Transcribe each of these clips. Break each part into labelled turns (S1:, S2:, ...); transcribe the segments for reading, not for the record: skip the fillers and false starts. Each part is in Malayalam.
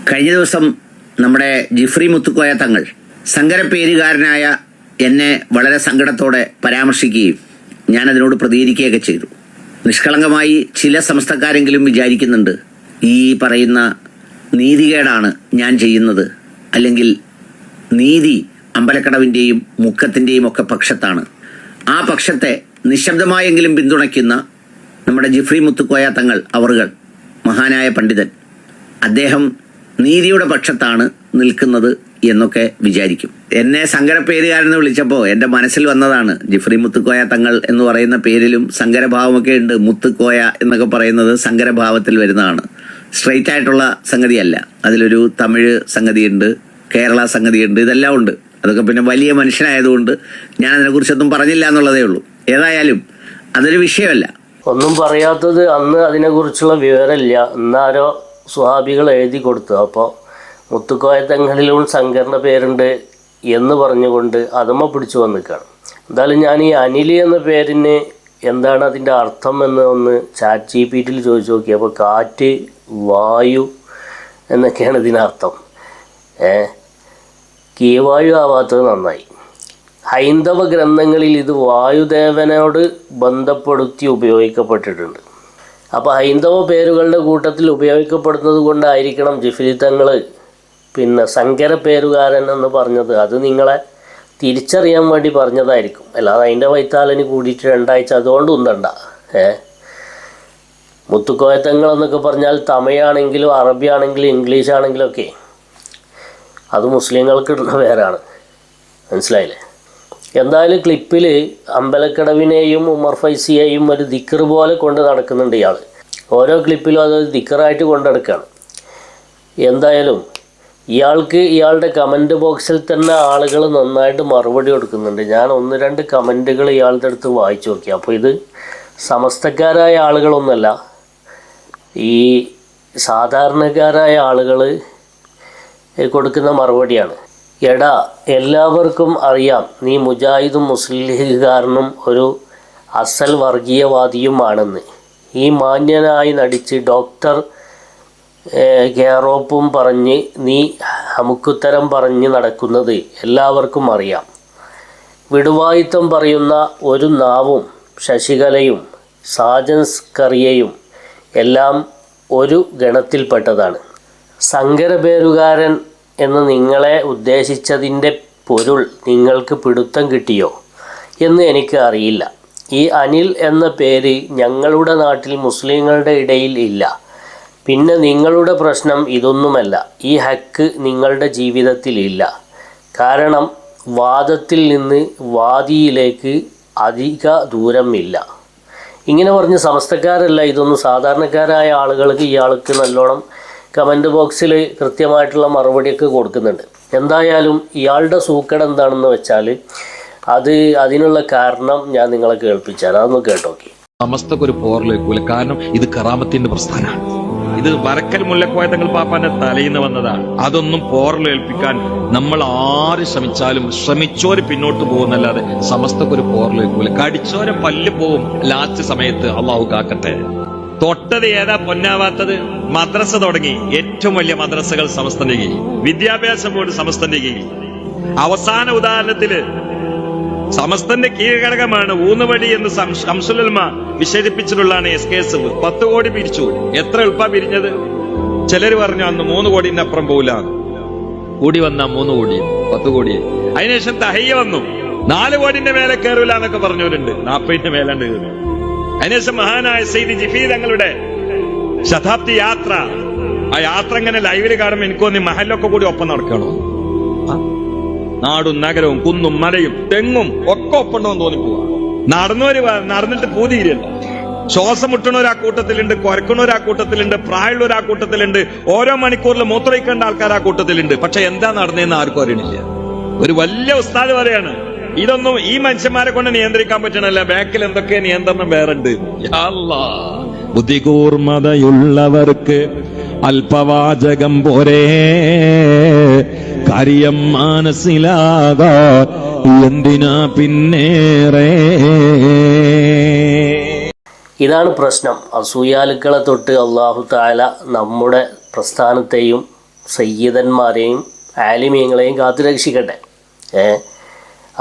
S1: കഴിഞ്ഞ ദിവസം നമ്മുടെ ജിഫ്രി മുത്തുക്കോയ തങ്ങൾ സങ്കരപ്പേരുകാരനായ എന്നെ വളരെ സങ്കടത്തോടെ പരാമർശിക്കുകയും ഞാനതിനോട് പ്രതികരിക്കുകയൊക്കെ ചെയ്തു. നിഷ്കളങ്കമായി ചില സമസ്തക്കാരെങ്കിലും വിചാരിക്കുന്നുണ്ട് ഈ പറയുന്ന നീതികേടാണ് ഞാൻ ചെയ്യുന്നത്, അല്ലെങ്കിൽ നീതി അമ്പലക്കടവിൻ്റെയും മുക്കത്തിൻ്റെയും ഒക്കെ പക്ഷത്താണ്. ആ പക്ഷത്തെ നിശബ്ദമായെങ്കിലും പിന്തുണയ്ക്കുന്ന നമ്മുടെ ജിഫ്രി മുത്തുക്കോയ തങ്ങൾ അവറുകൾ, മഹാനായ പണ്ഡിതൻ, അദ്ദേഹം നീതിയുടെ പക്ഷത്താണ് നിൽക്കുന്നത് എന്നൊക്കെ വിചാരിക്കും. എന്നെ സങ്കരപ്പേരുകാരെന്ന് വിളിച്ചപ്പോൾ എൻ്റെ മനസ്സിൽ വന്നതാണ് ജിഫ്രി മുത്തുക്കോയ തങ്ങൾ എന്ന് പറയുന്ന പേരിലും സങ്കരഭാവമൊക്കെ ഉണ്ട്. മുത്തുക്കോയ എന്നൊക്കെ പറയുന്നത് സങ്കരഭാവത്തിൽ വരുന്നതാണ്, സ്ട്രെയിറ്റ് ആയിട്ടുള്ള സംഗതിയല്ല. അതിലൊരു തമിഴ് സംഗതിയുണ്ട്, കേരള സംഗതിയുണ്ട്, ഇതെല്ലാം ഉണ്ട്. അതൊക്കെ പിന്നെ വലിയ മനുഷ്യനായതുകൊണ്ട് ഞാൻ അതിനെക്കുറിച്ചൊന്നും പറഞ്ഞില്ല എന്നുള്ളതേ ഉള്ളൂ. ഏതായാലും അതൊരു വിഷയമല്ല.
S2: ഒന്നും പറയാത്തത് അന്ന് അതിനെക്കുറിച്ചുള്ള വിവരമില്ല. എന്നാരോ സ്വഹാബികൾ എഴുതി കൊടുത്തു. അപ്പോൾ മുത്തുക്കോയ തങ്ങളിലും ശങ്കറിൻ്റെ പേരുണ്ട് എന്ന് പറഞ്ഞുകൊണ്ട് അതുമ്മ പിടിച്ചു വന്നിക്കാണ്. എന്തായാലും ഞാൻ ഈ അനിൽ എന്ന പേരിന് എന്താണ് അതിൻ്റെ അർത്ഥം എന്ന് ഒന്ന് ചാറ്റ് ജിപിടിയിൽ ചോദിച്ചു നോക്കി. അപ്പോൾ കാറ്റ്, വായു എന്നൊക്കെയാണ് ഇതിനർത്ഥം. കീവായു ആവാത്തത് നന്നായി. ഹൈന്ദവ ഗ്രന്ഥങ്ങളിൽ ഇത് വായുദേവനോട് ബന്ധപ്പെടുത്തി ഉപയോഗിക്കപ്പെട്ടിട്ടുണ്ട്. അപ്പോൾ ഹൈന്ദവ പേരുകളുടെ കൂട്ടത്തിൽ ഉപയോഗിക്കപ്പെടുന്നത് കൊണ്ടായിരിക്കണം ജിഫ്രി തങ്ങൾ പിന്നെ സങ്കര പേരുകാരൻ എന്ന് പറഞ്ഞത്. അത് നിങ്ങളെ തിരിച്ചറിയാൻ വേണ്ടി പറഞ്ഞതായിരിക്കും. അല്ലാതെ അതിൻ്റെ വൈത്താലന് കൂടിയിട്ട് രണ്ടാഴ്ച അതുകൊണ്ട് ഉന്തണ്ട. മുത്തുക്കോയ തങ്ങൾ എന്നൊക്കെ പറഞ്ഞാൽ തമിഴാണെങ്കിലും അറബി ആണെങ്കിലും ഇംഗ്ലീഷ് ആണെങ്കിലും ഒക്കെ അത് മുസ്ലിങ്ങൾക്ക് ഇടുന്ന പേരാണ്. മനസ്സിലായില്ലേ? എന്തായാലും ക്ലിപ്പിൽ അമ്പലക്കടവിനെയും ഉമർ ഫൈസിയെയും ഒരു ദിക്കർ പോലെ കൊണ്ട് നടക്കുന്നുണ്ട് ഇയാൾ. ഓരോ ക്ലിപ്പിലും അത് ദിക്കറായിട്ട് കൊണ്ട് നടക്കുകയാണ്. എന്തായാലും ഇയാൾക്ക് ഇയാളുടെ കമൻറ്റ് ബോക്സിൽ തന്നെ ആളുകൾ നന്നായിട്ട് മറുപടി കൊടുക്കുന്നുണ്ട്. ഞാൻ 1-2 കമൻറ്റുകൾ ഇയാളുടെ അടുത്ത് വായിച്ചു നോക്കി. അപ്പോൾ ഇത് സമസ്തക്കാരായ ആളുകളൊന്നുമല്ല, ഈ സാധാരണക്കാരായ ആളുകൾ കൊടുക്കുന്ന മറുപടിയാണ്. എടാ, എല്ലാവർക്കും അറിയാം നീ മുജാഹിദും മുസ്ലിം ലീഗുകാരനും ഒരു അസൽ വർഗീയവാദിയുമാണെന്ന്. ഈ മാന്യനായി നടിച്ച് ഡോക്ടർ കേറോപ്പും പറഞ്ഞ് നീ നമുക്കുത്തരം പറഞ്ഞ് നടക്കുന്നത് എല്ലാവർക്കും അറിയാം. വിടുവായിത്തം പറയുന്ന ഒരു നാവും ശശികലയും സാജൻസ് കറിയയും എല്ലാം ഒരു ഗണത്തിൽപ്പെട്ടതാണ്. സങ്കരപേരുകാരൻ എന്ന് നിങ്ങളെ ഉദ്ദേശിച്ചതിൻ്റെ പൊരുൾ നിങ്ങൾക്ക് പിടുത്തം കിട്ടിയോ എന്ന് എനിക്ക് അറിയില്ല. ഈ അനിൽ എന്ന പേര് ഞങ്ങളുടെ നാട്ടിൽ മുസ്ലിങ്ങളുടെ ഇടയിൽ ഇല്ല. പിന്നെ നിങ്ങളുടെ പ്രശ്നം ഇതൊന്നുമല്ല. ഈ ഹക്ക് നിങ്ങളുടെ ജീവിതത്തിൽ ഇല്ല. കാരണം വാദത്തിൽ നിന്ന് വാദിയിലേക്ക് അധിക ദൂരമില്ല. ഇങ്ങനെ പറഞ്ഞ് സമസ്തക്കാരല്ല, ഇതൊന്നും സാധാരണക്കാരായ ആളുകൾക്ക് ഇയാൾക്ക് നല്ലോണം കമൻറ്റ് ബോക്സിൽ കൃത്യമായിട്ടുള്ള മറുപടിയൊക്കെ കൊടുക്കുന്നുണ്ട്. എന്തായാലും ഇയാളുടെ സൂക്കട് എന്താണെന്ന് വെച്ചാൽ അതിനുള്ള കാരണം ഞാൻ നിങ്ങളെ കേൾപ്പിച്ചാൽ അതൊന്ന് കേട്ടോക്കി.
S3: സമസ്തക്കൊരു പോറലേക്കൂല. കാരണം ഇത് കറാമത്തിന്റെ പ്രസ്ഥാനമാണ്. ഇത് വരക്കൽ മുല്ലക്കോയ തങ്ങൾ പാപ്പാന്റെ തലയിന്ന് വന്നതാണ്. അതൊന്നും പോറലേൽപ്പിക്കാൻ നമ്മൾ ആര് ശ്രമിച്ചോര് പിന്നോട്ട് പോകുന്നല്ലാതെ സമസ്തക്കൊരു പോറലേക്കൂല. കടിച്ചോരെ പല്ല് പോവും ലാസ്റ്റ് സമയത്ത്. അള്ളാഹു കാക്കട്ടെ. തൊട്ടത് ഏതാ പൊന്നാവാത്തത്? മദ്രസ തുടങ്ങി. ഏറ്റവും വലിയ മദ്രസകൾ സമസ്തന്റെ കീഴിൽ, വിദ്യാഭ്യാസ ബോർഡ് സമസ്തന്റെ കീഴിൽ. അവസാന ഉദാഹരണത്തില് സമസ്തന്റെ കീഴ്ഘടകമാണ് ഊന്നുവടി എന്ന് ശംസുലുൽമ വിശേഷിപ്പിച്ചിട്ടുള്ളതാണ് SKSF. 10 കോടി പിരിച്ചു. എത്ര എളുപ്പ പിരിഞ്ഞത്? ചിലര് പറഞ്ഞു അന്ന് 3 കോടിന്റെ അപ്പുറം പോകില്ല. കൂടി വന്ന 3 കോടി 10 കോടി. അതിനുശേഷം തഹയ്യ വന്നു. 4 കോടിന്റെ മേലെ കയറൂല എന്നൊക്കെ പറഞ്ഞവരുണ്ട്. 40ന്റെ മേലാണ്ട് കയറി. അതിനുശേഷം മഹാനായ സയ്യിദ് ജിഫ്രി തങ്ങളുടെ ശതാബ്ദി യാത്ര, ആ യാത്ര ഇങ്ങനെ ലൈവില് കാണുമ്പോൾ എനിക്ക് തോന്നി മഹലൊക്കെ കൂടി ഒപ്പം നടക്കണോ. നാടും നഗരവും കുന്നും മലയും തെങ്ങും ഒക്കെ ഒപ്പുണ്ടോന്ന് തോന്നിപ്പോവാ. നടന്നിട്ട് പൂതിയില്ല. ശ്വാസം മുട്ടണവരാ കൂട്ടത്തിലുണ്ട്, കുരക്കണവരാ കൂട്ടത്തിലുണ്ട്, പ്രായമുള്ളവരാ കൂട്ടത്തിലുണ്ട്, ഓരോ മണിക്കൂറിൽ മൂത്രയിക്കേണ്ട ആൾക്കാർ ആ കൂട്ടത്തിലുണ്ട്. പക്ഷെ എന്താ നടന്നതെന്ന് ആർക്കും അറിയണില്ല. ഒരു വലിയ ഉസ്താദ് പറയാണ്, ഇതൊന്നും ഈ മനുഷ്യന്മാരെ കൊണ്ട് നിയന്ത്രിക്കാൻ പറ്റണല്ല, ബാക്കിൽ എന്തൊക്കെ നിയന്ത്രണം വേറുണ്ട്. ബുദ്ധികൂർമ്മതയുള്ളവർക്ക് അല്പവാചകം പോരേ, കാര്യം മനസ്സിലാകാ എന്തിനാ പിന്നേറെ.
S2: ഇതാണ് പ്രശ്നം. അസൂയാലുക്കളെ തൊട്ട് അല്ലാഹു തആല നമ്മുടെ പ്രസ്ഥാനത്തെയും സയ്യിദന്മാരെയും ആലിമീങ്ങളെയും കാത്തുരക്ഷിക്കട്ടെ.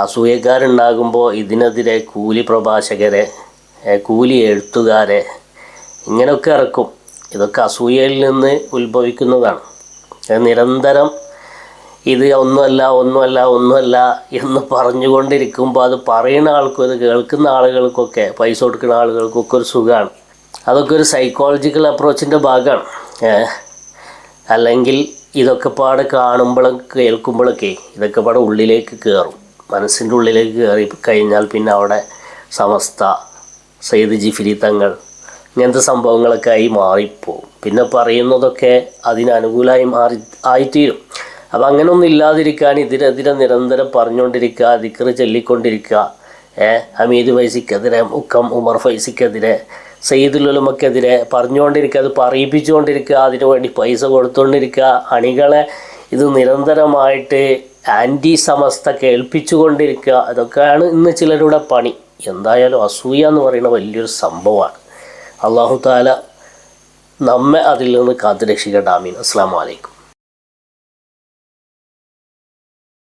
S2: അസൂയക്കാരുണ്ടാകുമ്പോൾ ഇതിനെതിരെ കൂലി പ്രഭാഷകരെ, കൂലി എഴുത്തുകാരെ ഇങ്ങനെയൊക്കെ ഇറക്കും. ഇതൊക്കെ അസൂയയിൽ നിന്ന് ഉത്ഭവിക്കുന്നതാണ്. നിരന്തരം ഇത് ഒന്നുമല്ല എന്ന് പറഞ്ഞുകൊണ്ടിരിക്കുമ്പോൾ അത് പറയുന്ന ആൾക്കും ഇത് കേൾക്കുന്ന ആളുകൾക്കൊക്കെ, പൈസ കൊടുക്കുന്ന ആളുകൾക്കൊക്കെ ഒരു സുഖമാണ്. അതൊക്കെ ഒരു സൈക്കോളജിക്കൽ അപ്രോച്ചിൻ്റെ ഭാഗമാണ്. അല്ലെങ്കിൽ ഇതൊക്കെ പാടെ കാണുമ്പോഴും കേൾക്കുമ്പോഴൊക്കെ ഇതൊക്കെ പാടെ ഉള്ളിലേക്ക് കയറും. മനസ്സിൻ്റെ ഉള്ളിലേക്ക് കയറി കഴിഞ്ഞാൽ പിന്നെ അവിടെ സമസ്ത, സയ്യിദ് ജിഫ്രി തങ്ങൾ ഇങ്ങനത്തെ സംഭവങ്ങളൊക്കെ ആയി മാറിപ്പോവും. പിന്നെ പറയുന്നതൊക്കെ അതിനനുകൂലമായി ആയിത്തീരും. അപ്പം അങ്ങനെയൊന്നും ഇല്ലാതിരിക്കാൻ ഇതിനെതിരെ നിരന്തരം പറഞ്ഞുകൊണ്ടിരിക്കുക, ദിക്ർ ചൊല്ലിക്കൊണ്ടിരിക്കുക. ഹമീദ് ഫൈസിക്കെതിരെ, മുക്കം ഉമർ ഫൈസിക്കെതിരെ, സയ്യിദുൽ ഉലമക്കെതിരെ പറഞ്ഞുകൊണ്ടിരിക്കുക, അത് പറയിപ്പിച്ചുകൊണ്ടിരിക്കുക, അതിനു വേണ്ടി പൈസ കൊടുത്തുകൊണ്ടിരിക്കുക, അണികളെ ഇത് നിരന്തരമായിട്ട് ആൻറ്റി സമസ്ത കേൾപ്പിച്ചുകൊണ്ടിരിക്കുക. അതൊക്കെയാണ് ഇന്ന് ചിലരുടെ പണി. എന്തായാലും അസൂയ എന്ന് പറയുന്ന വലിയൊരു സംഭവമാണ്. അല്ലാഹു തആല നമ്മെ അതിൽ നിന്ന് കാത്തുരക്ഷിക്കട്ടെ. ആമീൻ. അസ്സലാമു അലൈക്കും.